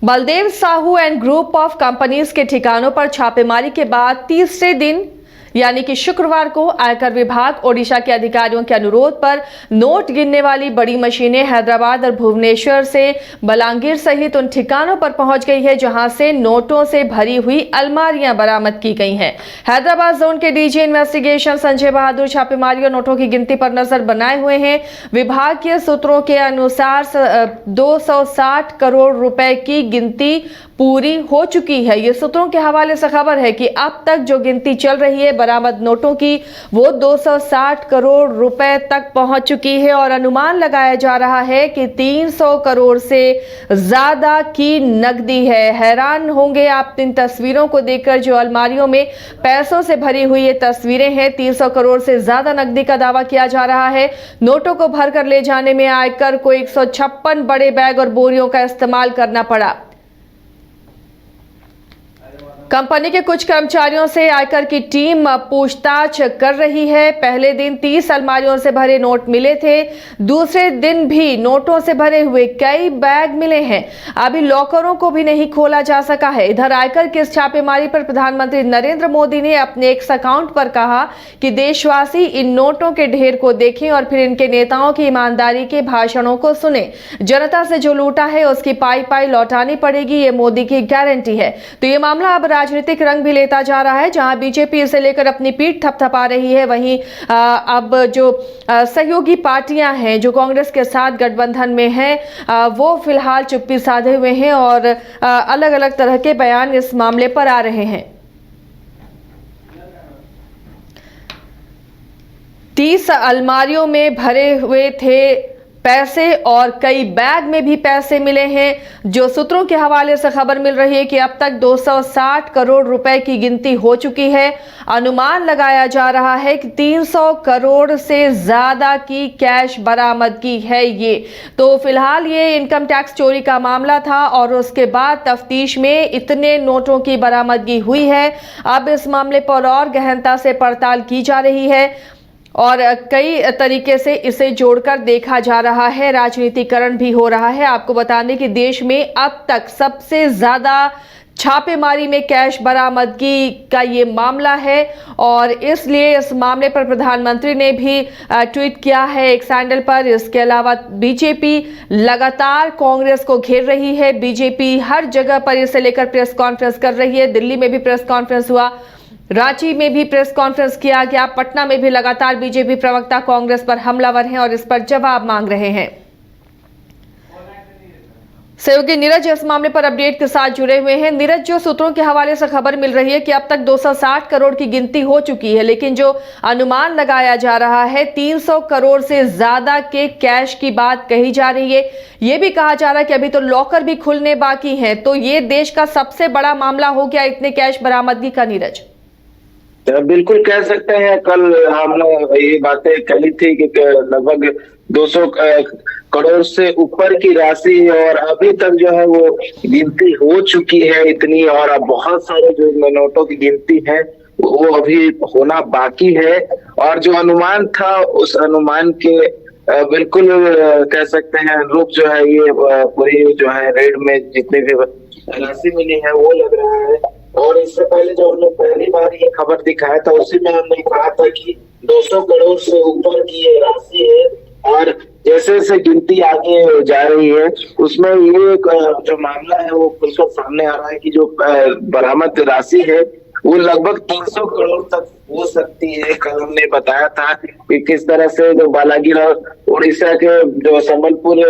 Baldev Sahu and group of companies के ठिकानों पर छापेमारी के बाद तीसरे दिन यानी कि शुक्रवार को आयकर विभाग ओडिशा के अधिकारियों के अनुरोध पर नोट गिनने वाली बड़ी मशीनें हैदराबाद और भुवनेश्वर से बलांगीर सहित उन ठिकानों पर पहुंच गई है जहां से नोटों से भरी हुई अलमारियां बरामद की गई हैं। हैदराबाद जोन के डीजी इन्वेस्टिगेशन संजय बहादुर छापेमारी और नोटों की गिनती पर नजर बनाए हुए हैं। विभाग के सूत्रों के अनुसार 260 करोड़ रुपए की गिनती पूरी हो चुकी है। ये सूत्रों के हवाले से खबर है कि अब तक जो गिनती चल रही है बरामद नोटों की वो 260 करोड़ रुपए तक पहुंच चुकी है और अनुमान लगाया जा रहा है कि 300 करोड़ से ज्यादा की नकदी है। हैरान होंगे आप इन तस्वीरों को देखकर, जो अलमारियों में पैसों से भरी हुई ये तस्वीरें हैं। 300 करोड़ से ज्यादा नकदी का दावा किया जा रहा है। नोटों को भरकर ले जाने में आयकर को 156 बड़े बैग और बोरियों का इस्तेमाल करना पड़ा। कंपनी के कुछ कर्मचारियों से आयकर की टीम पूछताछ कर रही है। पहले दिन 30 अलमारियों से भरे नोट मिले थे, दूसरे दिन भी नोटों से भरे हुए कई बैग मिले हैं। अभी लॉकरों को भी नहीं खोला जा सका है। इधर आयकर की इस छापेमारी पर प्रधानमंत्री नरेंद्र मोदी ने अपने एक्स अकाउंट पर कहा कि देशवासी इन नोटों के ढेर को देखें और फिर इनके नेताओं की ईमानदारी के भाषणों को सुने। जनता से जो लूटा है उसकी पाई पाई लौटानी पड़ेगी, ये मोदी की गारंटी है। तो ये मामला अब राजनीतिक रंग भी लेता जा रहा है। जहां बीजेपी इसे लेकर अपनी पीठ थपथपा रही है, वहीं अब जो सहयोगी पार्टियां हैं जो कांग्रेस के साथ गठबंधन में हैं, वो फिलहाल चुप्पी साधे हुए हैं और अलग अलग तरह के बयान इस मामले पर आ रहे हैं। 30 अलमारियों में भरे हुए थे पैसे और कई बैग में भी पैसे मिले हैं। जो सूत्रों के हवाले से खबर मिल रही है कि अब तक 260 करोड़ रुपए की गिनती हो चुकी है। अनुमान लगाया जा रहा है कि 300 करोड़ से ज्यादा की कैश बरामदगी है ये। तो फिलहाल ये इनकम टैक्स चोरी का मामला था और उसके बाद तफ्तीश में इतने नोटों की बरामदगी हुई है। अब इस मामले पर और गहनता से पड़ताल की जा रही है और कई तरीके से इसे जोड़कर देखा जा रहा है। राजनीतिकरण भी हो रहा है। आपको बता दें कि देश में अब तक सबसे ज्यादा छापेमारी में कैश बरामदगी का ये मामला है और इसलिए इस मामले पर प्रधानमंत्री ने भी ट्वीट किया है एक सैंडल पर। इसके अलावा बीजेपी लगातार कांग्रेस को घेर रही है। बीजेपी हर जगह पर इसे लेकर प्रेस कॉन्फ्रेंस कर रही है। दिल्ली में भी प्रेस कॉन्फ्रेंस हुआ, रांची में भी प्रेस कॉन्फ्रेंस किया गया, पटना में भी लगातार बीजेपी प्रवक्ता कांग्रेस पर हमलावर हैं और इस पर जवाब मांग रहे हैं। सहयोगी नीरज इस मामले पर अपडेट के साथ जुड़े हुए हैं। नीरज, जो सूत्रों के हवाले से खबर मिल रही है कि अब तक 260 करोड़ की गिनती हो चुकी है, लेकिन जो अनुमान लगाया जा रहा है 300 करोड़ से ज्यादा के कैश की बात कही जा रही है। यह भी कहा जा रहा है कि अभी तो लॉकर भी खुलने बाकी हैं। तो ये देश का सबसे बड़ा मामला हो गया इतने कैश बरामदगी का। नीरज, बिल्कुल कह सकते हैं। कल हमने ये बातें कही थी कि लगभग 200 करोड़ से ऊपर की राशि और अभी तक जो है वो गिनती हो चुकी है इतनी, और अब बहुत सारे जो नोटों की गिनती है वो अभी होना बाकी है। और जो अनुमान था उस अनुमान के बिल्कुल कह सकते हैं अनुरूप जो है ये पूरी जो है रेड में जितनी भी राशि मिली है वो लग रहा है। और इससे पहले जो हमने पहली बार ये खबर दिखाया था उसी में हमने कहा था कि 200 करोड़ से ऊपर की ये राशि है और जैसे जैसे गिनती आगे जा रही है उसमें ये जो मामला है वो खुलकर सामने आ रहा है कि जो बरामद राशि है वो लगभग 300 करोड़ तक हो सकती है। कल हमने बताया था कि किस तरह से जो बालागीर और उड़ीसा के जो संबलपुर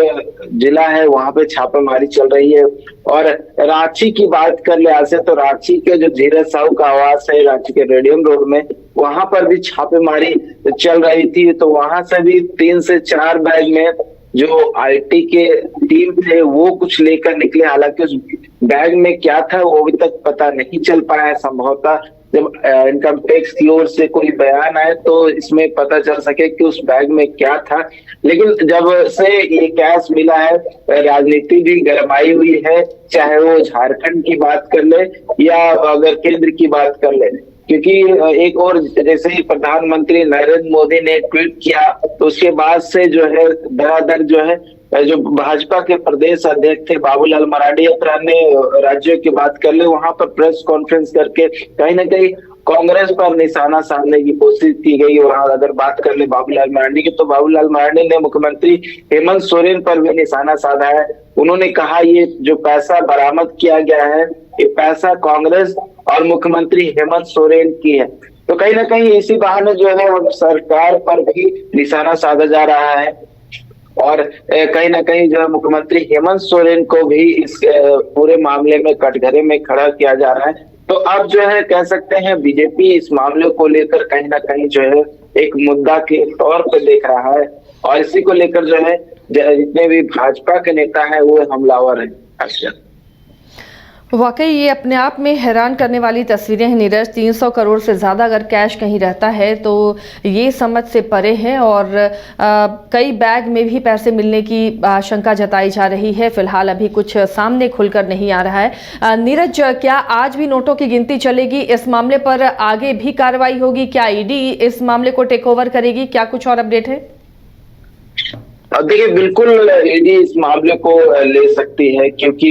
जिला है वहां पे छापेमारी चल रही है। और रांची की बात कर ले आज से, तो रांची के जो धीरज साहू का आवास है रांची के रेडियम रोड में, वहां पर भी छापेमारी चल रही थी। तो वहां से भी 3 से 4 बैग में जो आईटी के टीम थे वो कुछ लेकर निकले। हालांकि उस बैग में क्या था वो अभी तक पता नहीं चल पाया। संभवतः जब इनकम टैक्स की ओर से कोई बयान आए तो इसमें पता चल सके कि उस बैग में क्या था। लेकिन जब से ये कैश मिला है राजनीति भी गरमाई हुई है, चाहे वो झारखंड की बात कर ले या अगर केंद्र की बात कर ले। क्योंकि एक और जैसे ही प्रधानमंत्री नरेंद्र मोदी ने ट्वीट किया तो उसके बाद से जो है धड़ाधड़ जो है जो भाजपा के प्रदेश अध्यक्ष थे बाबूलाल मरांडी, अन्य राज्यों की बात कर ले, वहां पर प्रेस कॉन्फ्रेंस करके कहीं ना कहीं कांग्रेस पर निशाना साधने की कोशिश की गई। और अगर बात कर ले बाबूलाल मरांडी की, तो बाबूलाल मरांडी ने मुख्यमंत्री हेमंत सोरेन पर भी निशाना साधा है। उन्होंने कहा ये जो पैसा बरामद किया गया है, ये पैसा कांग्रेस और मुख्यमंत्री हेमंत सोरेन की है। तो कहीं ना कहीं इसी बहाने जो है सरकार पर भी निशाना साधा जा रहा है और कहीं ना कहीं जो है मुख्यमंत्री हेमंत सोरेन को भी इस पूरे मामले में कटघरे में खड़ा किया जा रहा है। तो अब जो है कह सकते हैं बीजेपी इस मामले को लेकर कहीं ना कहीं जो है एक मुद्दा के तौर पर देख रहा है और इसी को लेकर जो है जितने भी भाजपा के नेता हैं वो हमलावर हैं। अच्छा, वाकई ये अपने आप में हैरान करने वाली तस्वीरें हैं नीरज। 300 करोड़ से ज़्यादा अगर कैश कहीं रहता है तो ये समझ से परे है और कई बैग में भी पैसे मिलने की आशंका जताई जा रही है। फिलहाल अभी कुछ सामने खुलकर नहीं आ रहा है। नीरज, क्या आज भी नोटों की गिनती चलेगी? इस मामले पर आगे भी कार्रवाई होगी? क्या ईडी इस मामले को टेक ओवर करेगी? क्या कुछ और अपडेट है? अब देखिए, बिल्कुल ईडी इस मामले को ले सकती है क्योंकि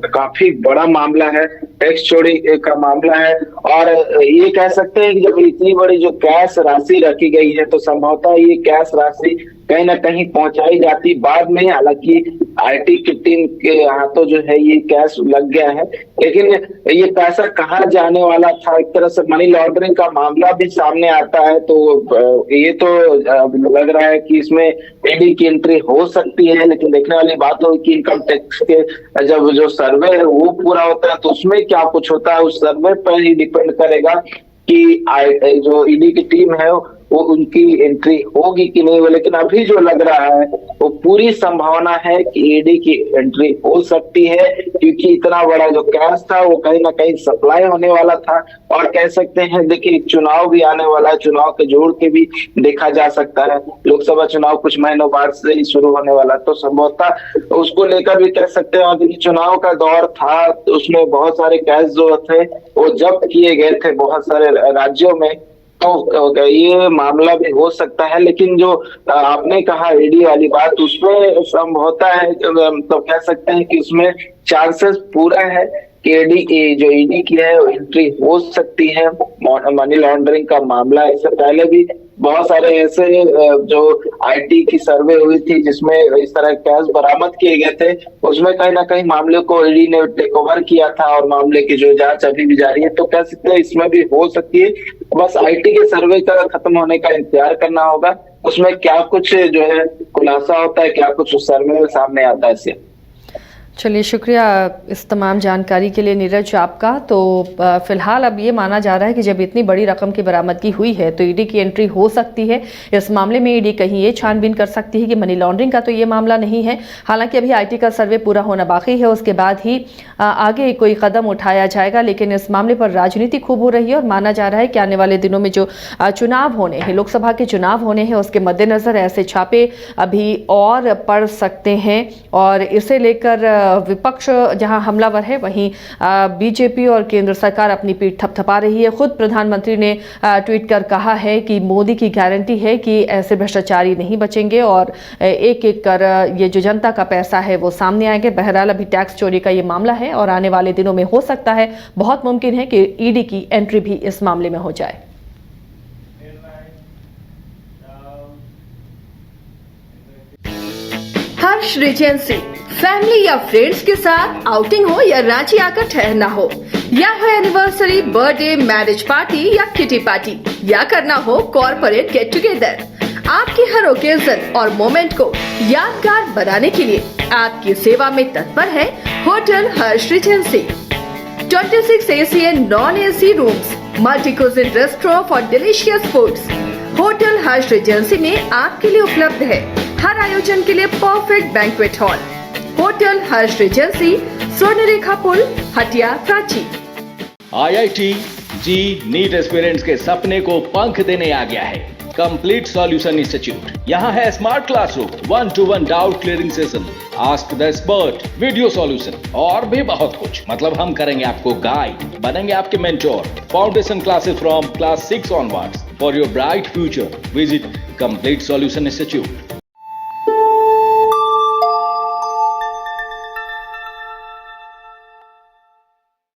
काफी बड़ा मामला है, टैक्स चोरी का मामला है। और ये कह सकते हैं कि जब इतनी बड़ी जो कैश राशि रखी गई है तो संभवतः ये कैश राशि कहीं ना कहीं पहुंचाई जाती बाद में। हालांकि आईटी की टीम के हाथों जो है ये कैश लग गया है, लेकिन ये पैसा कहाँ जाने वाला था, एक तरह से मनी लॉन्ड्रिंग का मामला भी सामने आता है। तो ये तो लग रहा है कि इसमें ईडी की एंट्री हो सकती है, लेकिन देखने वाली बात हो कि इनकम टैक्स के जब जो सर्वे है वो पूरा होता है तो उसमें क्या कुछ होता है, उस सर्वे पर ही डिपेंड करेगा कि जो ईडी की टीम है वो उनकी एंट्री होगी कि नहीं हो। लेकिन अभी जो लग रहा है वो पूरी संभावना है कि ईडी की एंट्री हो सकती है क्योंकि इतना बड़ा जो कैश था वो कहीं ना कहीं सप्लाई होने वाला था। और कह सकते हैं देखिए, चुनाव भी आने वाला है, चुनाव के जोड़ के भी देखा जा सकता है। लोकसभा चुनाव कुछ महीनों बाद से ही शुरू होने वाला, तो संभवतः उसको लेकर भी कह सकते हैं। और चुनाव का दौर था तो उसमें बहुत सारे कैश जो थे वो जब्त किए गए थे बहुत सारे राज्यों में, तो ये मामला भी हो सकता है। लेकिन जो आपने कहा ईडी वाली बात, उसमें संभवता है तो कह सकते हैं कि उसमें चांसेस पूरा है कि ईडी की है एंट्री हो सकती है। मनी लॉन्ड्रिंग का मामला, इससे पहले भी बहुत सारे ऐसे जो आईटी की सर्वे हुई थी जिसमें इस तरह कैश बरामद किए गए थे, उसमें कहीं ना कहीं मामले को ईडी ने टेक ओवर किया था और मामले की जो जांच अभी भी जारी है। तो कह सकते हैं इसमें भी हो सकती है, बस आईटी के सर्वे का खत्म होने का इंतजार करना होगा। उसमें क्या कुछ जो है खुलासा होता है, क्या कुछ उस सर्वे में सामने आता है इससे। चलिए, शुक्रिया इस तमाम जानकारी के लिए नीरज आपका। तो फिलहाल अब ये माना जा रहा है कि जब इतनी बड़ी रकम की बरामदगी हुई है तो ईडी की एंट्री हो सकती है। इस मामले में ईडी कहीं ये छानबीन कर सकती है कि मनी लॉन्ड्रिंग का तो ये मामला नहीं है। हालांकि अभी आईटी का सर्वे पूरा होना बाकी है, उसके बाद ही आगे कोई कदम उठाया जाएगा। लेकिन इस मामले पर राजनीति खूब हो रही है और माना जा रहा है कि आने वाले दिनों में जो चुनाव होने हैं, लोकसभा के चुनाव होने हैं, उसके मद्देनजर ऐसे छापे अभी और पड़ सकते हैं। और इसे लेकर विपक्ष जहां हमलावर है, वहीं बीजेपी और केंद्र सरकार अपनी पीठ थपथपा रही है। खुद प्रधानमंत्री ने ट्वीट कर कहा है कि मोदी की गारंटी है कि ऐसे भ्रष्टाचारी नहीं बचेंगे और एक एक कर ये जो जनता का पैसा है वो सामने आएंगे। बहरहाल अभी टैक्स चोरी का ये मामला है और आने वाले दिनों में हो सकता है, बहुत मुमकिन है कि ईडी की एंट्री भी इस मामले में हो जाए। हर्ष रिजेंसी फैमिली या फ्रेंड्स के साथ आउटिंग हो या रांची आकर ठहरना हो, या हो एनिवर्सरी, बर्थडे, मैरिज पार्टी या किटी पार्टी, या करना हो कॉर्पोरेट गेट टुगेदर, आपकी हर ओकेजन और मोमेंट को यादगार बनाने के लिए आपकी सेवा में तत्पर है hotel Harsh Regency. 26 AC and non-AC rooms, multi cuisine restaurant for delicious foods. Hotel Harsh Regency में आपके लिए उपलब्ध है हर आयोजन के लिए परफेक्ट बैंक्वेट हॉल। होटल हर्ष रिजेंसी, स्वर्णरेखा पुल, हटिया, रांची। IIT जी नीट एस्पिरेंट्स के सपने को पंख देने आ गया है कंप्लीट सॉल्यूशन इंस्टीट्यूट। यहाँ है smart classroom, 1-to-1 doubt clearing session, ask the expert, video solution और भी बहुत कुछ। मतलब हम करेंगे आपको गाइड, बनेंगे आपके mentor. Foundation classes from class 6 onwards for your bright future. Visit complete solution institute.